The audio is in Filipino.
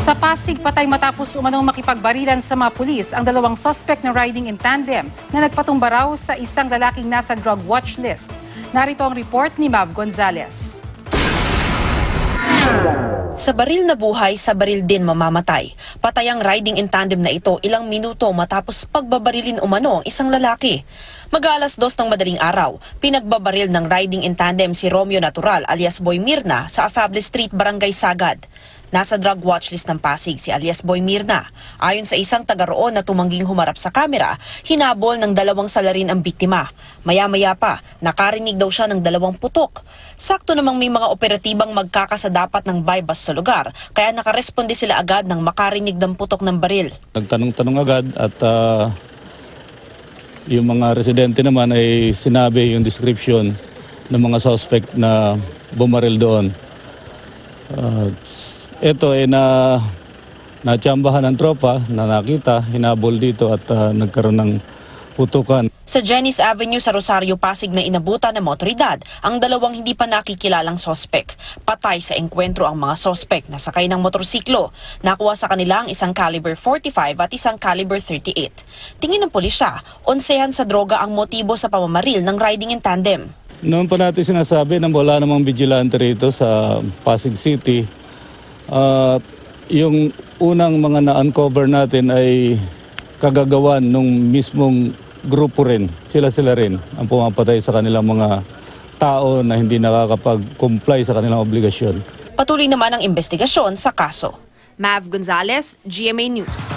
Sa Pasig, patay matapos umanong makipagbarilan sa mga pulis ang dalawang suspect na riding in tandem na nagpatumba raw sa isang lalaking nasa drug watch list. Narito ang report ni Mav Gonzalez. Sa baril na buhay, sa baril din mamamatay. Patay ang riding in tandem na ito ilang minuto matapos pagbabarilin umano ang isang lalaki. Mag-aalas 2 ng madaling araw, pinagbabaril ng riding in tandem si Romeo Natural alias Boy Mirna sa Afable Street, Barangay Sagad. Nasa drug watch list ng Pasig si alias Boy Mirna. Ayon sa isang taga roon na tumangging humarap sa kamera, hinabol ng dalawang salarin ang biktima. Maya-maya pa, nakarinig daw siya ng dalawang putok. Sakto namang may mga operatibang magkakasadapat ng bypass sa lugar, kaya nakaresponde sila agad ng makarinig ng putok ng baril. Nagtanong-tanong agad at yung mga residente naman ay sinabi yung description ng mga suspect na bumaril doon. Ito ay natsambahan ng tropa na nakita, hinabol dito at nagkaroon ng putukan. Sa Jennys Avenue sa Rosario, Pasig na inabutan ng mga otoridad ang dalawang hindi pa nakikilalang sospek. Patay sa engkwentro ang mga sospek na sakay ng motorsiklo. Nakuha sa kanila ang isang caliber 45 at isang caliber 38. Tingin ng pulisya, onsehan sa droga ang motibo sa pamamaril ng riding in tandem. Noon pa natin sinasabi na wala namang vigilante rito sa Pasig City. Yung unang mga na-uncover natin ay kagagawan nung mismong grupo rin. Sila rin ang pumapatay sa kanilang mga tao na hindi nakakapag-comply sa kanilang obligasyon. Patuloy naman ang investigasyon sa kaso. Mav Gonzalez, GMA News.